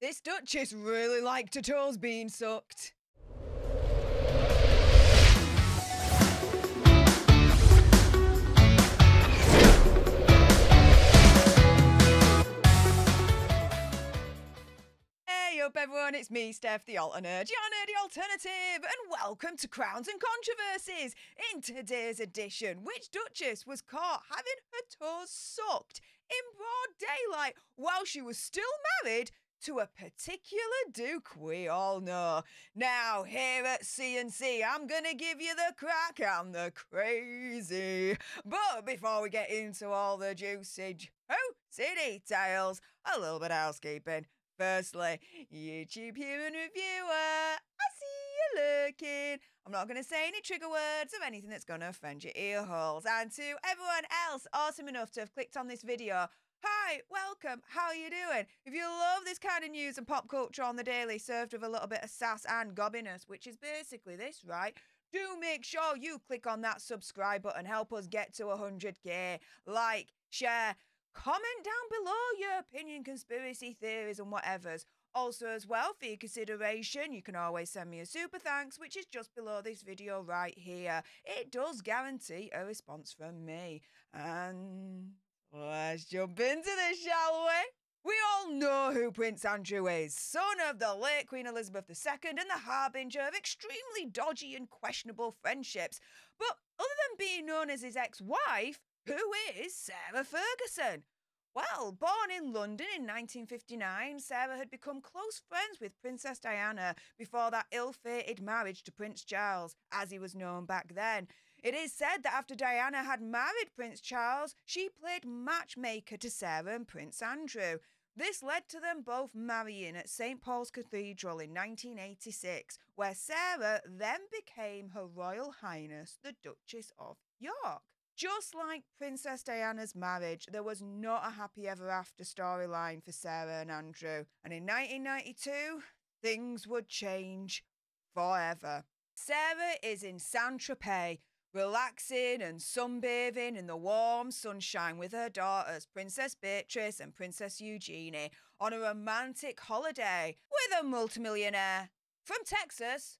This Duchess really liked her toes being sucked. Hey up everyone, it's me, Stef The Alter Nerd, your nerdy alternative, and welcome to Crowns and Controversies. In today's edition, which Duchess was caught having her toes sucked in broad daylight while she was still married to a particular Duke we all know? Now, here at C&C, I'm gonna give you the crack and the crazy. But before we get into all the juicy details, a little bit of housekeeping. Firstly, YouTube human reviewer, I see you lurking. I'm not going to say any trigger words or anything that's going to offend your ear holes. And to everyone else awesome enough to have clicked on this video, hi, welcome, how are you doing? If you love this kind of news and pop culture on the daily, served with a little bit of sass and gobbiness, which is basically this, right? Do make sure you click on that subscribe button, help us get to 100k, like, share, comment down below your opinion, conspiracy theories and whatevers. Also as well, for your consideration, you can always send me a super thanks, which is just below this video right here. It does guarantee a response from me. And let's jump into this, shall we? We all know who Prince Andrew is, son of the late Queen Elizabeth II and the harbinger of extremely dodgy and questionable friendships. But other than being known as his ex-wife, who is Sarah Ferguson? Well, born in London in 1959, Sarah had become close friends with Princess Diana before that ill-fated marriage to Prince Charles, as he was known back then. It is said that after Diana had married Prince Charles, she played matchmaker to Sarah and Prince Andrew. This led to them both marrying at St. Paul's Cathedral in 1986, where Sarah then became Her Royal Highness the Duchess of York. Just like Princess Diana's marriage, there was not a happy ever after storyline for Sarah and Andrew. And in 1992, things would change forever. Sarah is in Saint-Tropez, relaxing and sunbathing in the warm sunshine with her daughters, Princess Beatrice and Princess Eugenie, on a romantic holiday with a multimillionaire from Texas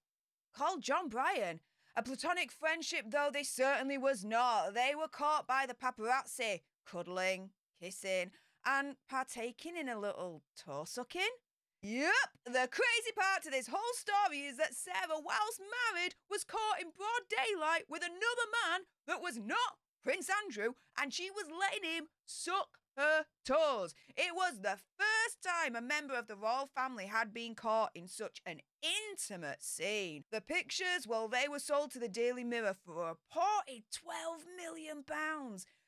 called John Bryan. A platonic friendship, though this certainly was not. They were caught by the paparazzi, cuddling, kissing, and partaking in a little toe-sucking. Yep, the crazy part to this whole story is that Sarah, whilst married, was caught in broad daylight with another man that was not Prince Andrew, and she was letting him suck her toes. It was the first time a member of the royal family had been caught in such an intimate scene. The pictures, well, they were sold to the Daily Mirror for a reported £12 million.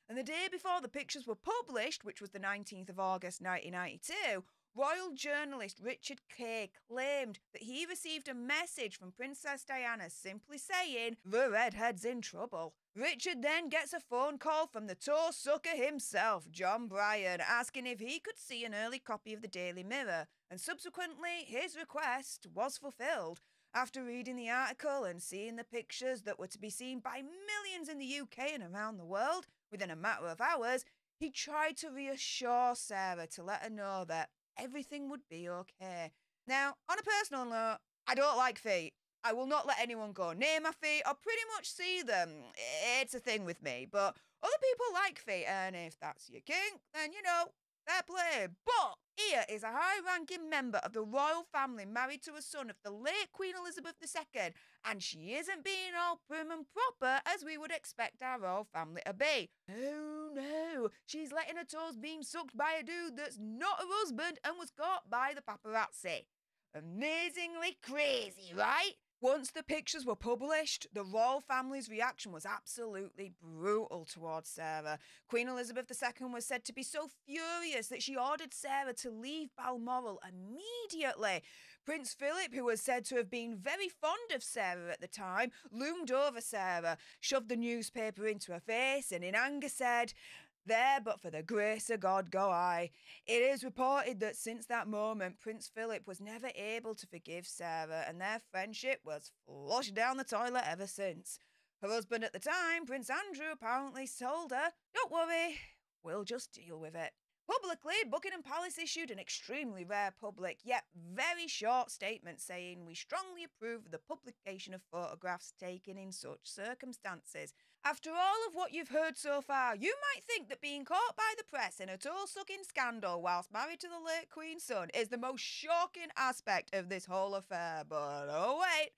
And the day before the pictures were published, which was the 19th of August 1992, royal journalist Richard Kay claimed that he received a message from Princess Diana simply saying, "The redhead's in trouble." Richard then gets a phone call from the toe sucker himself, John Bryan, asking if he could see an early copy of the Daily Mirror, and subsequently his request was fulfilled. After reading the article and seeing the pictures that were to be seen by millions in the UK and around the world within a matter of hours, he tried to reassure Sarah to let her know that everything would be okay. Now, on a personal note, I don't like feet. I will not let anyone go near my feet or pretty much see them. It's a thing with me, but other people like feet, and if that's your kink, then, you know, fair play. But here is a high-ranking member of the royal family married to a son of the late Queen Elizabeth II, and she isn't being all prim and proper as we would expect our royal family to be. Oh no, she's letting her toes being sucked by a dude that's not her husband and was caught by the paparazzi. Amazingly crazy, right? Once the pictures were published, the royal family's reaction was absolutely brutal towards Sarah. Queen Elizabeth II was said to be so furious that she ordered Sarah to leave Balmoral immediately. Prince Philip, who was said to have been very fond of Sarah at the time, loomed over Sarah, shoved the newspaper into her face, and in anger said, "There, but for the grace of God go I." It is reported that since that moment, Prince Philip was never able to forgive Sarah, and their friendship was flushed down the toilet ever since. Her husband at the time, Prince Andrew, apparently told her, "Don't worry, we'll just deal with it." Publicly, Buckingham Palace issued an extremely rare public, yet very short statement saying, "We strongly approve of the publication of photographs taken in such circumstances." After all of what you've heard so far, you might think that being caught by the press in a toe-sucking scandal whilst married to the late Queen's son is the most shocking aspect of this whole affair. But oh wait,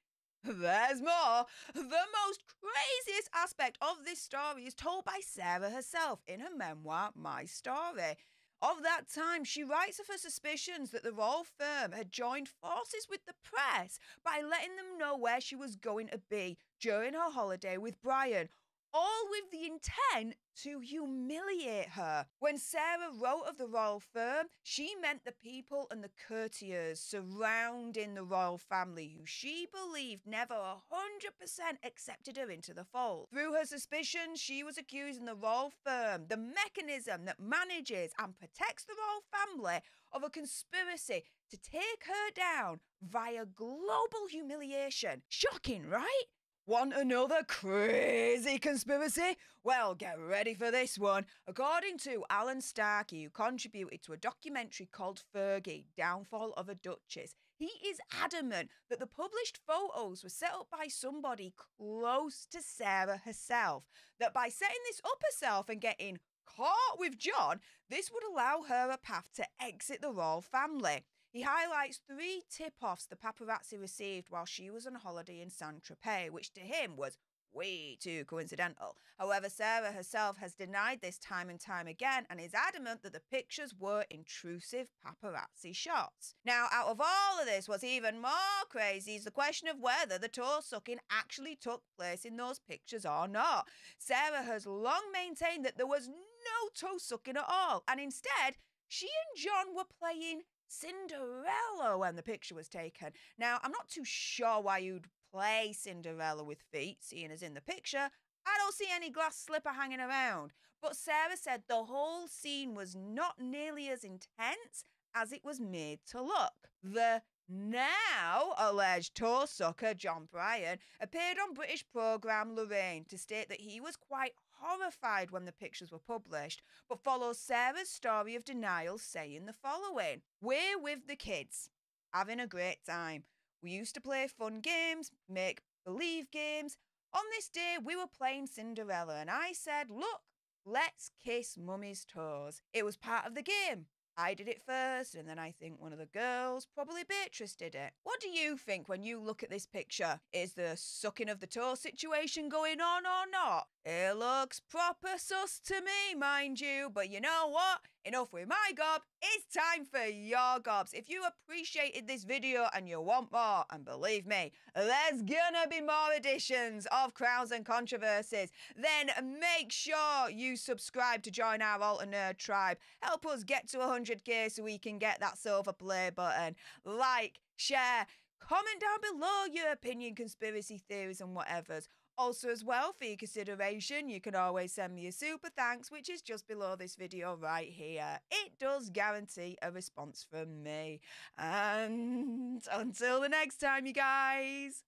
there's more. The most craziest aspect of this story is told by Sarah herself in her memoir, My Story. Of that time, she writes of her suspicions that the royal firm had joined forces with the press by letting them know where she was going to be during her holiday with Brian, all with the intent to humiliate her. When Sarah wrote of the royal firm, she meant the people and the courtiers surrounding the royal family, who she believed never 100% accepted her into the fold. Through her suspicions, she was accusing the royal firm, the mechanism that manages and protects the royal family, of a conspiracy to take her down via global humiliation. Shocking, right? Want another crazy conspiracy? Well, get ready for this one. According to Alan Starkey, who contributed to a documentary called Fergie, Downfall of a Duchess, he is adamant that the published photos were set up by somebody close to Sarah herself, that by setting this up herself and getting caught with John, this would allow her a path to exit the royal family. He highlights 3 tip-offs the paparazzi received while she was on holiday in Saint-Tropez, which to him was way too coincidental. However, Sarah herself has denied this time and time again and is adamant that the pictures were intrusive paparazzi shots. Now, out of all of this, what's even more crazy is the question of whether the toe-sucking actually took place in those pictures or not. Sarah has long maintained that there was no toe-sucking at all, and instead, she and John were playing Cinderella when the picture was taken. Now, I'm not too sure why you'd play Cinderella with feet, seeing as in the picture, I don't see any glass slipper hanging around. But Sarah said the whole scene was not nearly as intense as it was made to look. The now alleged toe sucker John Bryan appeared on British programme Lorraine to state that he was quite horrified when the pictures were published, but follows Sarah's story of denial, saying the following: "We're with the kids, having a great time. We used to play fun games, make believe games. On this day, we were playing Cinderella, and I said, 'Look, let's kiss Mummy's toes.' It was part of the game. I did it first, and then I think one of the girls, probably Beatrice, did it." What do you think when you look at this picture? Is the sucking of the toe situation going on or not? It looks proper sus to me, mind you, but you know what? Enough with my gob, it's time for your gobs. If you appreciated this video and you want more, and believe me, there's gonna be more editions of Crowns and Controversies, then make sure you subscribe to join our Alter Nerd tribe. Help us get to 100k so we can get that silver play button. Like, share, comment down below your opinion, conspiracy theories and whatevers. Also, as well, for your consideration, you can always send me a super thanks, which is just below this video right here. It does guarantee a response from me. And until the next time, you guys,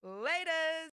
laters!